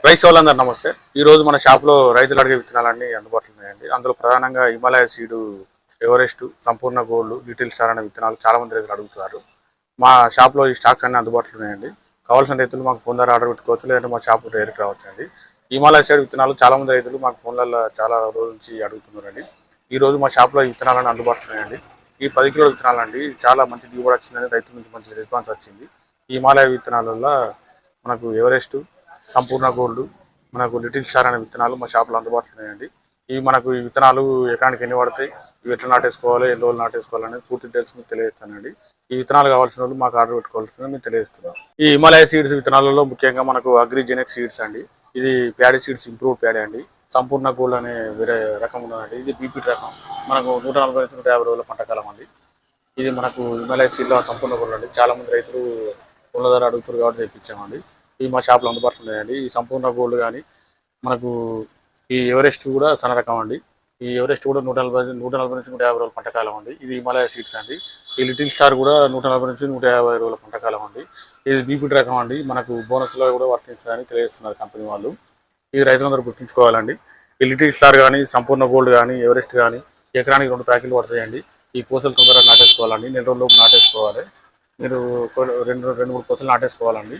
Rice వాళ్ళందరూ నమస్తే. ఈ రోజు మన షాప్లో రైతులు అడిగే విత్తనాలన్నీ అందుబాటులో ఉన్నాయండి. అందులో ప్రధానంగా హిమాలయ సీడు, ఎవరెస్ట్, సంపూర్ణ గోల్డ్, లిటిల్ స్టార్ అనే విత్తనాలు చాలా మంది రైతులు అడుగుతున్నారు. మా షాప్లో ఈ స్టాక్స్ అన్ని అందుబాటులో ఉన్నాయండి. కావాల్సిన రైతులు మాకు ఫోన్ ద్వారా ఆర్డర్ పెట్టుకోవచ్చు, లేదంటే మా షాప్ డైరెక్ట్ రావచ్చు అండి. హిమాలయ సైడ్ విత్తనాలు చాలా మంది రైతులు మాకు ఫోన్లలో చాలా రోజుల నుంచి అడుగుతున్నారండి. ఈ రోజు మా షాప్లో ఈ విత్తనాలన్నీ అందుబాటులో ఉన్నాయండి. ఈ 10 కిలోల విత్తనాలు అండి చాలా మంచి దిగుబడి వచ్చిందని రైతుల నుంచి మంచి రెస్పాన్స్ వచ్చింది. ఈ హిమాలయ విత్తనాలలో మనకు ఎవరెస్ట్, సంపూర్ణ గోల్డ్, మనకు లిటిల్ స్టార్ అనే విత్తనాలు మా షాప్లో అందుబాటులో ఉన్నాయండి. ఇవి మనకు ఈ విత్తనాలు ఎకరానికి ఎన్ని పడతాయి, ఇవి ఎట్లా నాటేసుకోవాలి, ఎన్ని రోజులు నాటేసుకోవాలని పూర్తి డీటెయిల్స్ మీకు తెలియజేస్తానండి. ఈ విత్తనాలు కావాల్సిన వాళ్ళు మాకు ఆర్డర్ పెట్టుకోవాల్సిందని మీకు తెలియజేస్తున్నాం. ఈ హిమాలయ సీడ్స్ విత్తనాలలో ముఖ్యంగా మనకు అగ్రిజెనిక్ సీడ్స్ అండి. ఇది ప్యాడీ సీడ్స్ ఇంప్రూవ్ ప్యాడీ అండి. సంపూర్ణ గోల్డ్ అనే వేరే రకం ఉన్నదండి. ఇది బీపీటీ రకం, మనకు 140 నుంచి 150 రోజుల పంటకాలం అండి. ఇది మనకు హిమాలయ సీడ్లో సంపూర్ణ గోల్డ్ అండి. చాలా మంది రైతులు గోల్డ్ ధర అడుగుతారు కాబట్టి తెప్పించామండి. ఇవి మా షాప్లో అందుబాటులో ఉన్నాయండి. ఈ సంపూర్ణ గోల్డ్ కానీ మనకు ఈ ఎవరెస్ట్ కూడా సన్న రకం అండి. ఈ ఎవరెస్ట్ కూడా 140 నుంచి 150 రోజుల పంటకాలం అండి. ఇది హిమాలయ సీడ్స్ అండి. ఈ లిటిల్ స్టార్ కూడా 140 నుంచి 150 రోజుల పంటకాలం అండి. ఇది బీపీటీ రకం అండి. మనకు బోనస్లో కూడా వర్తించాలని తెలియజేస్తున్నారు కంపెనీ వాళ్ళు. ఇది రైతులందరూ గుర్తుంచుకోవాలండి. ఈ లిటిల్ స్టార్ కానీ, సంపూర్ణ గోల్డ్ కానీ, ఎవరెస్ట్ కానీ ఎకరానికి 2 ప్యాకెట్లు పడతాయండి. ఈ పూసలు తొందరగా నాటేసుకోవాలండి. నెల రోజుల్లోపు నాటేసుకోవాలి. మీరు రెండు మూడు పూసలు నాటేసుకోవాలండి.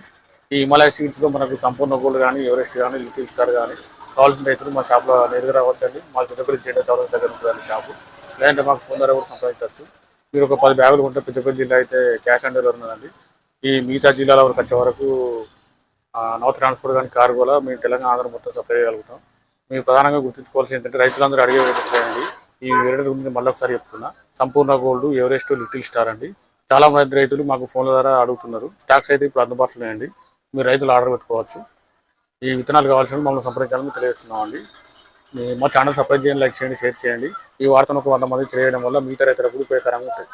ఈ హిమాలయ సీడ్స్లో మనకు సంపూర్ణ గోల్డ్ కానీ, ఎవరెస్ట్ కానీ, లిటిల్ స్టార్ కానీ కావాల్సిన రైతులు మా షాప్లో నేరుగా రావచ్చండి. మాకు పెద్దపల్లి జిల్లా చాలా దగ్గర ఉంటుందండి షాపు. లేదంటే మాకు ఫోన్ ద్వారా కూడా సంప్రదించవచ్చు. మీరు ఒక 10 బ్యాగులు కొంటే పెద్దపల్లి జిల్లా అయితే క్యాష్ ఆన్ డెలివరీ ఉన్నదండి. ఈ మిగతా జిల్లాల వరకు వచ్చే వరకు నౌ ట్రాన్స్పోర్ట్ కానీ కారు కూడా మేము తెలంగాణ ఆంధ్ర మొత్తం సప్లై చేయగలుగుతాం. మీరు ప్రధానంగా గుర్తుంచుకోవాల్సి ఏంటంటే రైతులందరూ అడిగే వేయండి. ఈ వేరే గురించి మళ్ళీ ఒకసారి చెప్తున్నా. సంపూర్ణ గోల్డ్, ఎవరెస్ట్, లిటిల్ స్టార్ అండి. చాలా మంది రైతులు మాకు ఫోన్ల ద్వారా అడుగుతున్నారు. స్టాక్స్ అయితే ఇప్పుడు అందుబాటులో ఉన్నాయండి. మీరు రైతులు ఆర్డర్ పెట్టుకోవచ్చు. ఈ విత్తనాలు కావాల్సిన మమ్మల్ని సంప్రదించాలని తెలియజేస్తున్నామండి. మా ఛానల్ సబ్స్క్రైబ్ చేయండి, లైక్ చేయండి, షేర్ చేయండి. ఈ వార్తను ఒక 100 మందికి తెలియడం వల్ల మిగతా రైతులకు ఉపయోగకరంగా ఉంటుంది.